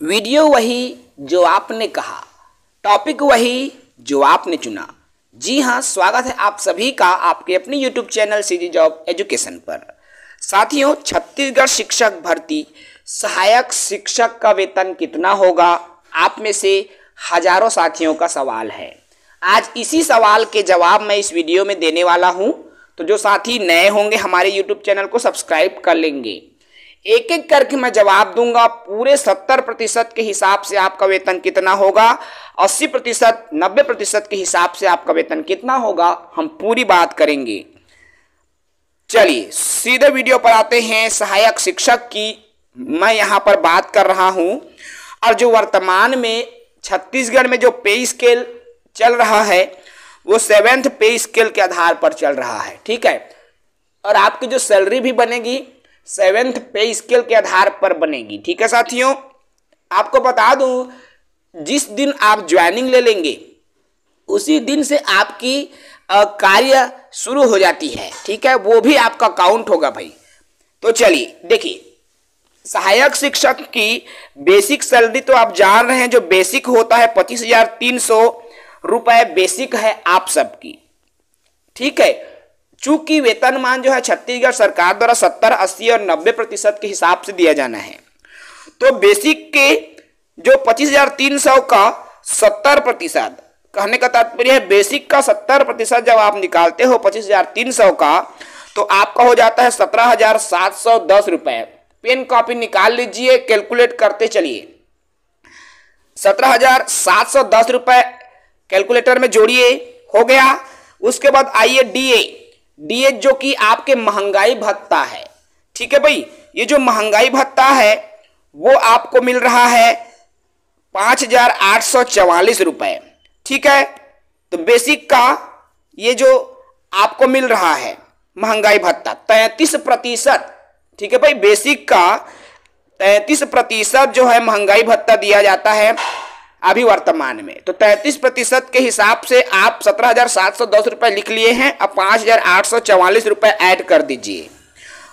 Video वही जो आपने कहा, टॉपिक वही जो आपने चुना। जी हाँ, स्वागत है आप सभी का आपके अपने YouTube channel CG job education पर। साथियों, छत्तीसगढ़ शिक्षक भर्ती सहायक शिक्षक का वेतन कितना होगा, आप में से हजारों साथियों का सवाल है। आज इसी सवाल के जवाब मैं इस वीडियो में देने वाला हूं। तो जो साथी नए होंगे हमारे यूट्यूब चैनल को सब्सक्राइब कर लेंगे। एक एक करके मैं जवाब दूंगा। पूरे 70% के हिसाब से आपका वेतन कितना होगा, 80%, 90% के हिसाब से आपका वेतन कितना होगा, हम पूरी बात करेंगे। चलिए सीधे वीडियो पर आते हैं। सहायक शिक्षक की मैं यहां पर बात कर रहा हूं, और जो वर्तमान में छत्तीसगढ़ में जो पे स्केल चल रहा है वो 7th पे स्केल के आधार पर चल रहा है, ठीक है। और आपकी जो सैलरी भी बनेगी 7th पे स्केल के आधार पर बनेगी, ठीक है साथियों। आपको बता दूं, जिस दिन आप ज्वाइनिंग ले लेंगे उसी दिन से आपकी कार्य शुरू हो जाती है, ठीक है। वो भी आपका काउंट होगा भाई। तो चलिए देखिए, सहायक शिक्षक की बेसिक सैलरी तो आप जान रहे हैं, जो बेसिक होता है 25,300 रुपए बेसिक है आप सबकी, ठीक है। चूंकि वेतनमान जो है छत्तीसगढ़ सरकार द्वारा 70, 80 और 90% के हिसाब से दिया जाना है, तो बेसिक के जो 25,300 का 70%, कहने का तात्पर्य है बेसिक का 70% जब आप निकालते हो 25,300 का, तो आपका हो जाता है 17,710 रुपए। पेन कॉपी निकाल लीजिए, कैलकुलेट करते चलिए। 17,710 रुपए कैलकुलेटर में जोड़िए, हो गया। उसके बाद आइए डीए जो कि आपके महंगाई भत्ता है, ठीक है भाई। ये जो महंगाई भत्ता है वो आपको मिल रहा है 5,844 रुपए, ठीक है। तो बेसिक का ये जो आपको मिल रहा है महंगाई भत्ता 33%, ठीक है भाई। बेसिक का 33% जो है महंगाई भत्ता दिया जाता है अभी वर्तमान में। तो 33% के हिसाब से आप 17,710 रुपए लिख लिए हैं। अब 5,844 रुपए ऐड कर दीजिए।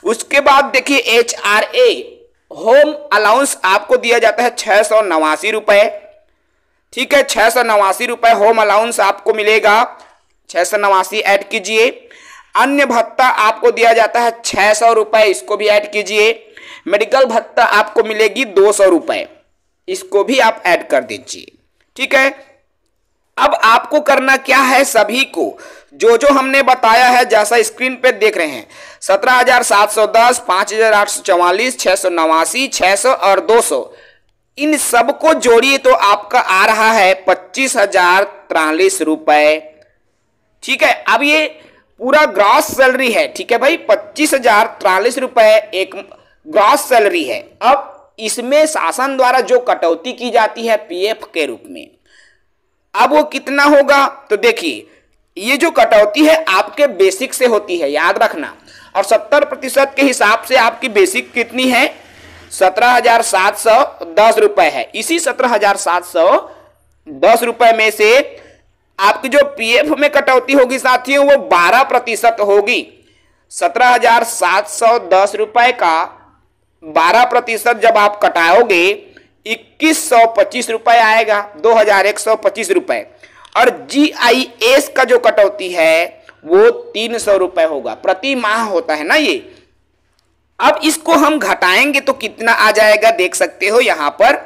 उसके बाद देखिए HRA होम अलाउंस आपको दिया जाता है 689 रुपए, ठीक है। 689 रुपए होम अलाउंस आपको मिलेगा, 689 ऐड कीजिए। अन्य भत्ता आपको दिया जाता है 600 रुपए, इसको भी ऐड कीजिए। मेडिकल भत्ता आपको मिलेगी 200 रुपए, इसको भी आप ऐड कर दीजिए, ठीक है। अब आपको करना क्या है, सभी को जो जो हमने बताया है जैसा स्क्रीन पे देख रहे हैं, 17,710, 5,844, 689, 600 और 200, इन सबको जोड़िए तो आपका आ रहा है 25,043 रुपए, ठीक है। अब ये पूरा ग्रॉस सैलरी है, ठीक है भाई। 25,043 रुपए एक ग्रॉस सैलरी है। अब इसमें शासन द्वारा जो कटौती की जाती है पीएफ के रूप में, अब वो कितना होगा, तो देखिए ये जो कटौती है आपके बेसिक से होती है, याद रखना। और 70% के हिसाब से आपकी बेसिक कितनी है, 17,710 रुपए है। इसी 17,710 रुपए में से आपकी जो पीएफ में कटौती होगी साथियों वो 12% होगी। 17,710 रुपए का 12% जब आप कटाओगे 2,125 रुपए आएगा, 2,125 रुपए। और GIS का जो कटौती है वो 300 रुपए होगा, प्रति माह होता है ना ये। अब इसको हम घटाएंगे तो कितना आ जाएगा, देख सकते हो यहां पर।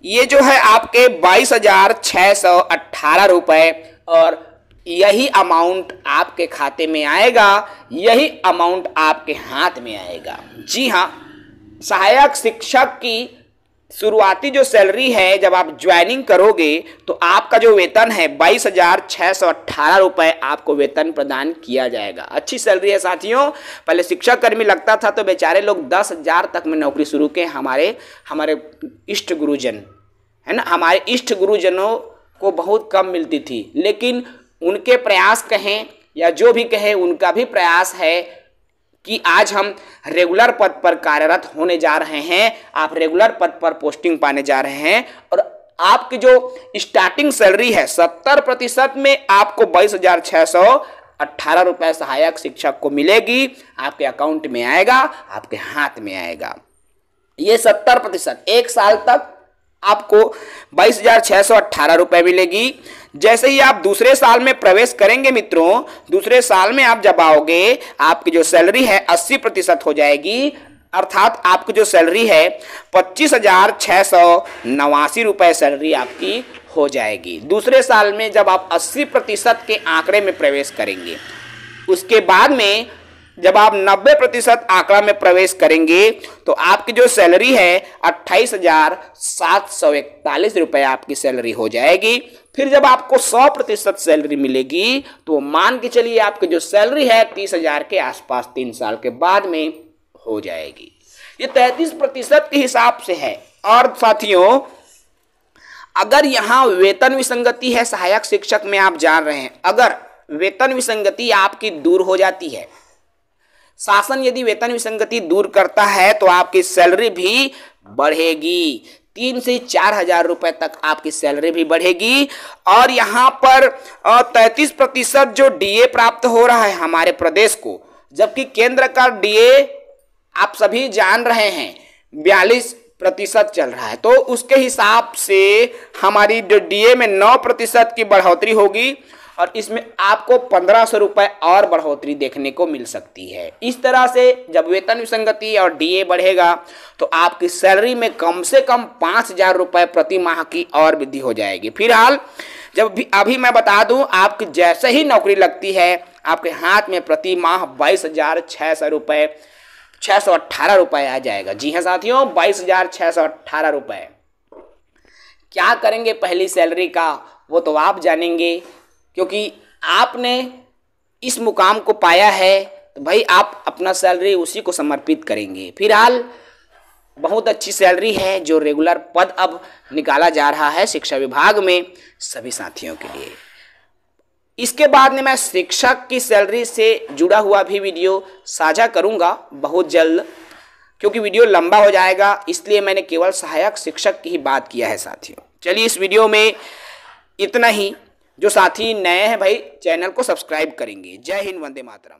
ये जो है आपके 22,618 रुपए, और यही अमाउंट आपके खाते में आएगा, यही अमाउंट आपके हाथ में आएगा। जी हाँ, सहायक शिक्षक की शुरुआती जो सैलरी है जब आप ज्वाइनिंग करोगे तो आपका जो वेतन है 22,618 रुपए आपको वेतन प्रदान किया जाएगा। अच्छी सैलरी है साथियों। पहले शिक्षक कर्मी लगता था तो बेचारे लोग 10,000 तक में नौकरी शुरू के हमारे इष्ट गुरुजन है ना, हमारे इष्ट गुरुजनों को बहुत कम मिलती थी। लेकिन उनके प्रयास कहें या जो भी कहें, उनका भी प्रयास है कि आज हम रेगुलर पद पर कार्यरत होने जा रहे हैं। आप रेगुलर पद पर पोस्टिंग पाने जा रहे हैं, और आपकी जो स्टार्टिंग सैलरी है 70% में आपको 22,618 रुपए सहायक शिक्षक को मिलेगी। आपके अकाउंट में आएगा, आपके हाथ में आएगा। ये 70%, एक साल तक आपको 22,618 रुपए मिलेगी। जैसे ही आप दूसरे साल में प्रवेश करेंगे मित्रों, दूसरे साल में आप जब आओगे, आपकी जो सैलरी है 80% हो जाएगी, अर्थात आपकी जो सैलरी है 25,689 रुपए सैलरी आपकी हो जाएगी दूसरे साल में, जब आप 80% के आंकड़े में प्रवेश करेंगे। उसके बाद में जब आप 90% आंकड़ा में प्रवेश करेंगे तो आपकी जो सैलरी है 28,741 रुपए आपकी सैलरी हो जाएगी। फिर जब आपको 100% सैलरी मिलेगी तो मान के चलिए आपकी जो सैलरी है 30,000 के आसपास 3 साल के बाद में हो जाएगी। ये 33% के हिसाब से है। और साथियों, अगर यहां वेतन विसंगति है, सहायक शिक्षक में आप जान रहे हैं, अगर वेतन विसंगति आपकी दूर हो जाती है, शासन यदि वेतन विसंगति दूर करता है तो आपकी सैलरी भी बढ़ेगी, 3 से 4,000 रुपए तक आपकी सैलरी भी बढ़ेगी। और यहाँ पर 33% जो डीए प्राप्त हो रहा है हमारे प्रदेश को, जबकि केंद्र का डीए आप सभी जान रहे हैं 42% चल रहा है, तो उसके हिसाब से हमारी जो डीए में 9% की बढ़ोतरी होगी और इसमें आपको 1,500 रुपए और बढ़ोतरी देखने को मिल सकती है। इस तरह से जब वेतन विसंगति और डीए बढ़ेगा तो आपकी सैलरी में कम से कम 5,000 रुपए प्रति माह की और वृद्धि हो जाएगी। फिलहाल जब भी अभी मैं बता दूं, आपकी जैसे ही नौकरी लगती है आपके हाथ में प्रति माह 22,618 रुपए आ जाएगा। जी हाँ साथियों, 22,618 रुपए। क्या करेंगे पहली सैलरी का वो तो आप जानेंगे, क्योंकि आपने इस मुकाम को पाया है तो भाई आप अपना सैलरी उसी को समर्पित करेंगे। फिलहाल बहुत अच्छी सैलरी है जो रेगुलर पद अब निकाला जा रहा है शिक्षा विभाग में सभी साथियों के लिए। इसके बाद में मैं शिक्षक की सैलरी से जुड़ा हुआ भी वीडियो साझा करूंगा बहुत जल्द, क्योंकि वीडियो लंबा हो जाएगा, इसलिए मैंने केवल सहायक शिक्षक की ही बात किया है साथियों। चलिए इस वीडियो में इतना ही। जो साथी नए हैं भाई चैनल को सब्सक्राइब करेंगे। जय हिंद, वंदे मातरम।